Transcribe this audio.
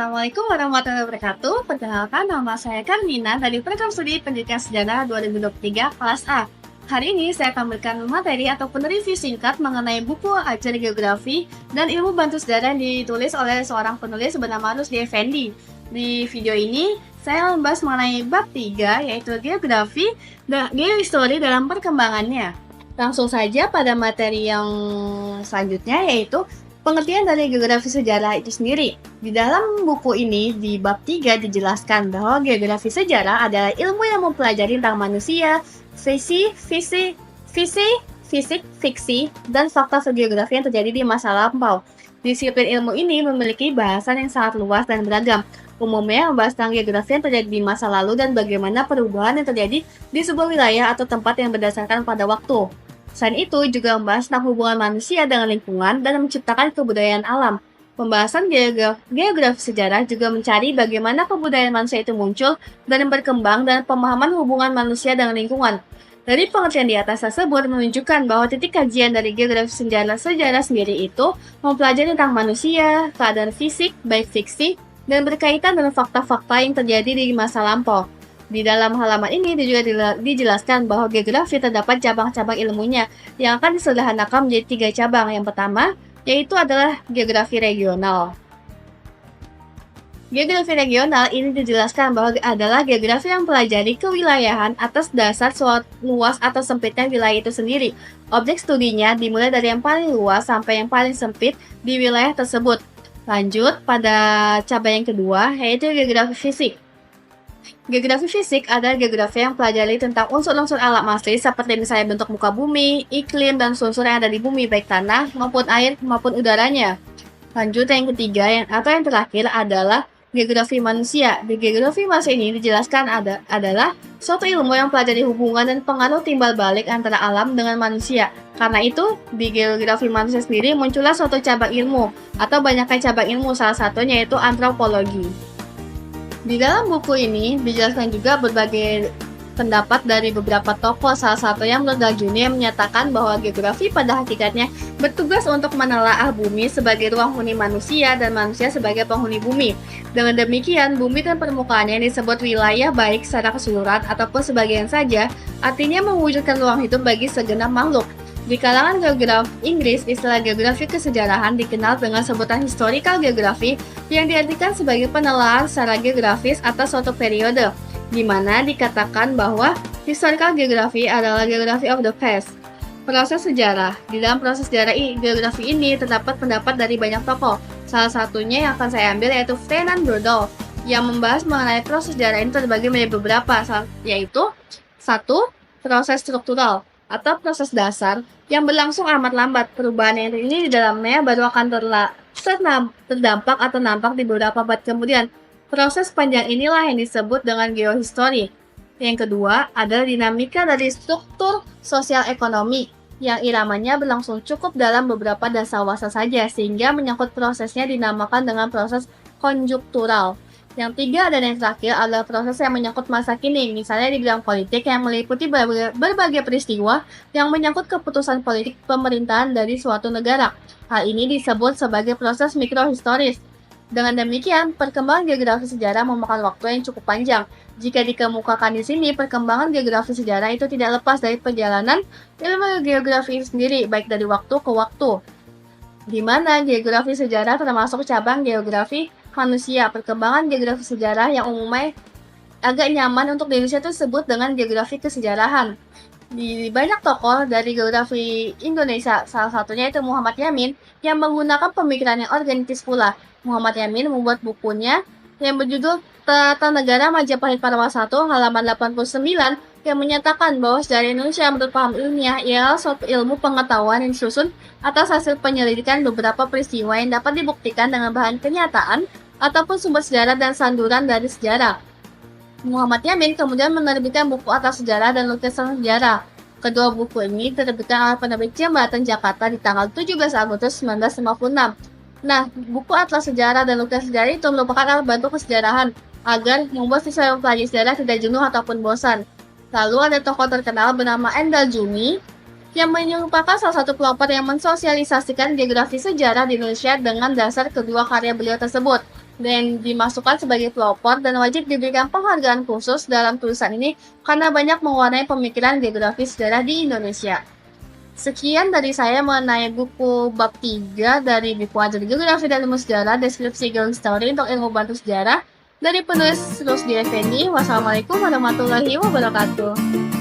Assalamualaikum warahmatullahi wabarakatuh. Perkenalkan, nama saya Karmina dari Program Studi Pendidikan Sejarah 2023 kelas A. Hari ini saya akan memberikan materi ataupun review singkat mengenai buku ajar geografi dan ilmu bantu sejarah yang ditulis oleh seorang penulis bernama Rusdi Effendi. Di video ini, saya membahas mengenai bab 3, yaitu geografi dan geohistory dalam perkembangannya. Langsung saja pada materi yang selanjutnya, yaitu pengertian dari geografi sejarah itu sendiri. Di dalam buku ini, di bab 3 dijelaskan bahwa geografi sejarah adalah ilmu yang mempelajari tentang manusia, fisik, fiksi, dan fakta geografi yang terjadi di masa lampau. Disiplin ilmu ini memiliki bahasan yang sangat luas dan beragam. Umumnya membahas tentang geografi yang terjadi di masa lalu dan bagaimana perubahan yang terjadi di sebuah wilayah atau tempat yang berdasarkan pada waktu. Selain itu, juga membahas tentang hubungan manusia dengan lingkungan dan menciptakan kebudayaan alam. Pembahasan geografi sejarah juga mencari bagaimana kebudayaan manusia itu muncul dan berkembang dan pemahaman hubungan manusia dengan lingkungan. Dari pengertian di atas tersebut menunjukkan bahwa titik kajian dari geografi sejarah sendiri itu mempelajari tentang manusia, keadaan fisik, baik fiksi, dan berkaitan dengan fakta-fakta yang terjadi di masa lampau. Di dalam halaman ini juga dijelaskan bahwa geografi terdapat cabang-cabang ilmunya yang akan disederhanakan menjadi 3 cabang. Yang pertama, yaitu adalah geografi regional. Geografi regional ini dijelaskan bahwa adalah geografi yang mempelajari kewilayahan atas dasar suatu luas atau sempitnya wilayah itu sendiri. Objek studinya dimulai dari yang paling luas sampai yang paling sempit di wilayah tersebut. Lanjut pada cabang yang kedua, yaitu geografi fisik. Geografi fisik adalah geografi yang mempelajari tentang unsur-unsur alam asli seperti misalnya bentuk muka bumi, iklim, dan unsur yang ada di bumi baik tanah maupun air maupun udaranya. Lanjut yang ketiga atau yang terakhir adalah geografi manusia. Di geografi manusia ini dijelaskan adalah suatu ilmu yang mempelajari hubungan dan pengaruh timbal balik antara alam dengan manusia. Karena itu, di geografi manusia sendiri muncullah suatu cabang ilmu atau banyaknya cabang ilmu, salah satunya yaitu antropologi. Di dalam buku ini dijelaskan juga berbagai pendapat dari beberapa tokoh, salah satunya menurut Daljuni yang menyatakan bahwa geografi pada hakikatnya bertugas untuk menelaah bumi sebagai ruang huni manusia dan manusia sebagai penghuni bumi. Dengan demikian, bumi dan permukaannya yang disebut wilayah baik secara keseluruhan ataupun sebagian saja, artinya mewujudkan ruang hidup bagi segenap makhluk. Di kalangan geograf Inggris, istilah geografi kesejarahan dikenal dengan sebutan historical geography yang diartikan sebagai penelaahan secara geografis atas suatu periode, di mana dikatakan bahwa historical geography adalah geography of the past. Proses sejarah. Di dalam proses sejarah geografi ini terdapat pendapat dari banyak tokoh. Salah satunya yang akan saya ambil yaitu Fernand Braudel yang membahas mengenai proses sejarah ini terbagi menjadi beberapa, yaitu 1. Proses struktural atau proses dasar yang berlangsung amat lambat. Perubahan yang ini di dalamnya baru akan terdampak atau nampak di beberapa abad kemudian. Proses panjang inilah yang disebut dengan geohistory. Yang kedua adalah dinamika dari struktur sosial ekonomi yang iramanya berlangsung cukup dalam beberapa dasawarsa saja sehingga menyangkut prosesnya dinamakan dengan proses konjuktural. Yang tiga dan yang terakhir adalah proses yang menyangkut masa kini, misalnya di bidang politik yang meliputi berbagai peristiwa yang menyangkut keputusan politik pemerintahan dari suatu negara. Hal ini disebut sebagai proses mikrohistoris. Dengan demikian, perkembangan geografi sejarah memakan waktu yang cukup panjang. Jika dikemukakan di sini, perkembangan geografi sejarah itu tidak lepas dari perjalanan ilmu geografi sendiri, baik dari waktu ke waktu. Di mana geografi sejarah termasuk cabang geografi manusia. Perkembangan geografi sejarah yang umumnya agak nyaman untuk di Indonesia itu disebut dengan geografi kesejarahan. Di banyak tokoh dari geografi Indonesia, salah satunya itu Muhammad Yamin, yang menggunakan pemikiran yang organitis pula. Muhammad Yamin membuat bukunya yang berjudul Tata Negara Majapahit Parwa 1 halaman 89 yang menyatakan bahwa sejarah Indonesia menurut paham ilmiah ialah suatu ilmu pengetahuan yang disusun atas hasil penyelidikan beberapa peristiwa yang dapat dibuktikan dengan bahan kenyataan ataupun sumber sejarah dan sanduran dari sejarah. Muhammad Yamin kemudian menerbitkan buku Atlas Sejarah dan Lukisan Sejarah. Kedua buku ini diterbitkan oleh penerbit Jembatan Jakarta di tanggal 17 Agustus 1956. Nah, buku Atlas Sejarah dan Lukisan Sejarah itu merupakan alat bantu kesejarahan agar membuat siswa yang mempelajari sejarah tidak jenuh ataupun bosan. Lalu ada tokoh terkenal bernama Daljuni yang merupakan salah satu pelopor yang mensosialisasikan geografi sejarah di Indonesia dengan dasar kedua karya beliau tersebut. dan dimasukkan sebagai pelopor dan wajib diberikan penghargaan khusus dalam tulisan ini karena banyak mewarnai pemikiran geografi sejarah di Indonesia. Sekian dari saya mengenai buku bab 3 dari buku Ajar Geografi dan Ilmu Sejarah, Deskripsi Geologi Story untuk Ilmu Bantu Sejarah dari penulis Rusdi Effendi. Wassalamualaikum warahmatullahi wabarakatuh.